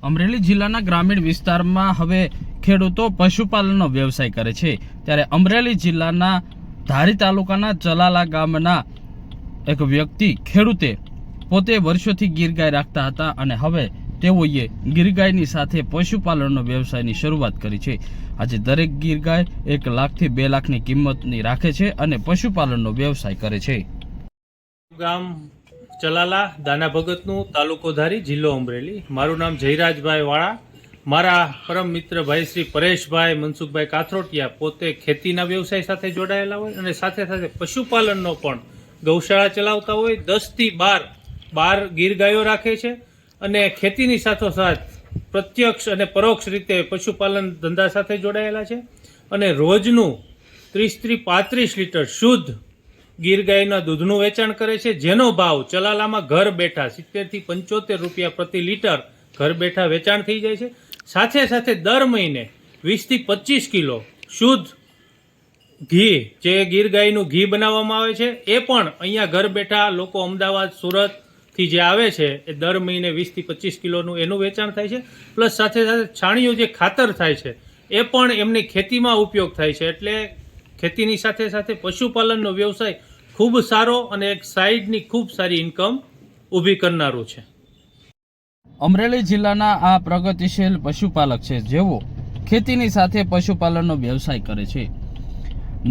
અમરેલી જિલ્લાના ગ્રામીણ વિસ્તારમાં હવે ખેડૂતો પશુપાલનનો વ્યવસાય કરે છે। ત્યારે અમરેલી જિલ્લાના ધારી તાલુકાના ચલાલા ગામના એક વ્યક્તિ ખેડૂતે પોતે વર્ષોથી ગીર ગાય રાખતા હતા અને હવે તેઓએ ગીર ગાયની સાથે પશુપાલનનો વ્યવસાયની શરૂઆત કરી છે। આજે દરેક ગીર ગાય 1 લાખથી 2 લાખની કિંમતની રાખે છે અને પશુપાલનનો વ્યવસાય કરે છે। ગામ ચલાલા દાના ભગતનું તાલુકો ધારી જિલ્લો અમરેલી। મારું નામ જયરાજભાઈ વાળા। મારા પરમ મિત્ર ભાઈ શ્રી પરેશભાઈ મનસુખભાઈ કાથરોટિયા પોતે ખેતીના વ્યવસાય સાથે જોડાયેલા હોય અને સાથે સાથે પશુપાલનનો પણ ગૌશાળા ચલાવતા હોય। 10 થી 12 ગીર ગાયો રાખે છે અને ખેતીની સાથોસાથ પ્રત્યક્ષ અને પરોક્ષ રીતે પશુપાલન ધંધા સાથે જોડાયેલા છે અને રોજનું 30-35 લીટર શુદ્ધ ગીર ગાયના દૂધનું વેચાણ કરે છે, જેનો ભાવ ચલાલામાં ઘર બેઠા 70 થી 75 રૂપિયા પ્રતિ લીટર ઘર બેઠા વેચાણ થઈ જાય છે। સાથે સાથે દર મહિને 20 થી 25 કિલો શુદ્ધ ઘી, જે ગીર ગાયનું ઘી બનાવવામાં આવે છે, એ પણ અહીંયા ઘર બેઠા લોકો અમદાવાદ સુરતથી જે આવે છે એ દર મહિને 20 થી 25 કિલોનું એનું વેચાણ થાય છે। પ્લસ સાથે સાથે છાણિયું જે ખાતર થાય છે એ પણ એમની ખેતીમાં ઉપયોગ થાય છે। એટલે ખેતીની સાથે સાથે પશુપાલનનો વ્યવસાય ખૂબ સારો અને એક સાઈડની ખૂબ સારી ઇન્કમ ઊભી કરનારું છે। અમરેલી જિલ્લાના આ પ્રગતિશીલ પશુપાલક છે, જેઓ ખેતીની સાથે પશુપાલનનો વ્યવસાય કરે છે,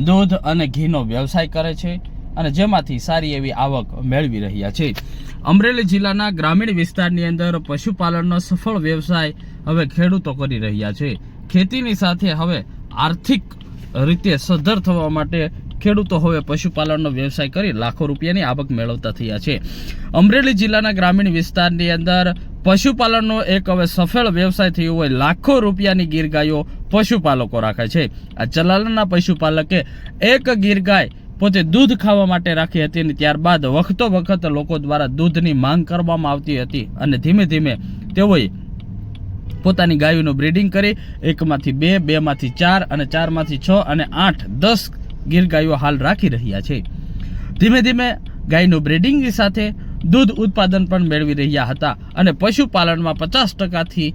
દૂધ અને ઘીનો વ્યવસાય કરે છે અને જેમાંથી સારી એવી આવક મેળવી રહ્યા છે। અમરેલી જિલ્લાના ગ્રામીણ વિસ્તારની અંદર પશુપાલનનો સફળ વ્યવસાય હવે ખેડૂતો કરી રહ્યા છે। ખેતીની સાથે હવે આર્થિક રીતે સદ્ધર થવા માટે ખેડૂતો હવે પશુપાલનનો વ્યવસાય કરી લાખો રૂપિયાની આવક મેળવતા થયા છે। અમરેલી જિલ્લાના ગ્રામીણ વિસ્તારની અંદર પશુપાલનનો એક હવે સફળ વ્યવસાય થયો હોય લાખો રૂપિયાની ગીર ગાયો પશુપાલકો રાખે છે। આ ચલાલાના પશુપાલકે એક ગીર ગાય પોતે દૂધ ખાવા માટે રાખી હતી અને ત્યારબાદ વખતો વખત લોકો દ્વારા દૂધની માંગ કરવામાં આવતી હતી અને ધીમે ધીમે તેઓએ પોતાની ગાયોનું બ્રીડિંગ કરી 1 માંથી 2, 2 માંથી 4 અને 4 માંથી 6 અને 8, 10 ગીર ગાયો હાલ રાખી રહ્યા છે। ધીમે ધીમે ગાયનું બ્રીડિંગની સાથે દૂધ ઉત્પાદન પણ મેળવી રહ્યા હતા અને પશુપાલનમાં 50%થી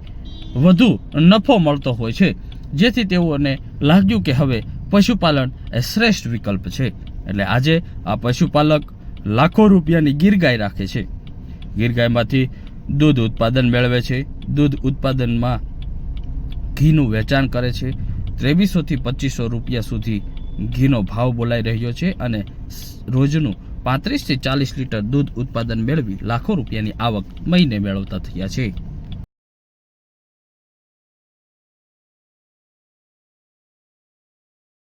વધુ નફો મળતો હોય છે, જેથી તેઓને લાગ્યું કે હવે પશુપાલન એ શ્રેષ્ઠ વિકલ્પ છે। એટલે આજે આ પશુપાલક લાખો રૂપિયાની ગીર ગાય રાખે છે। ગીર ગાયમાંથી દૂધ ઉત્પાદન મેળવે છે, દૂધ ઉત્પાદનમાં ઘીનું વેચાણ કરે છે। 2300 થી 2500 રૂપિયા સુધી ઘીનો ભાવ બોલાઈ રહ્યો છે અને રોજનું 35 થી 40 લીટર દૂધ ઉત્પાદન મેળવી લાખો રૂપિયાની આવક મહિને મેળવતા થયા છે।